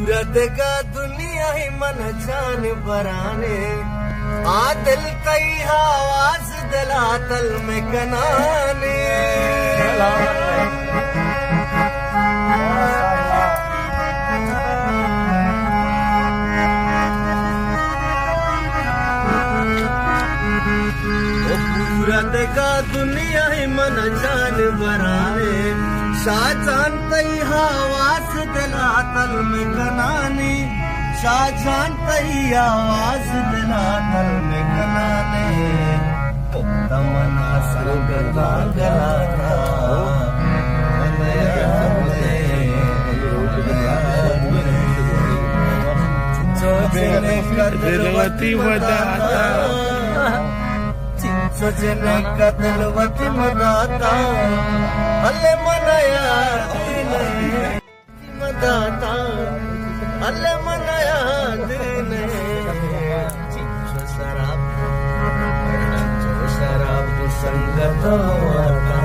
सूरत का दुनिया ही मन जान बराने आ दिल कई आवाज दिला तल में कनाने सूरत का दुनिया ही मन जान बराने शाहजान तई आवाज दिला तल में कनाने शाहजान तई आवाज दिला तल में कनाने तमन्ना सरगता गलाता दिलवती मदाता सजने का दिलवती मदाता अल्ले मनाया मदाता अल्ले मनाया दिन शराब संगत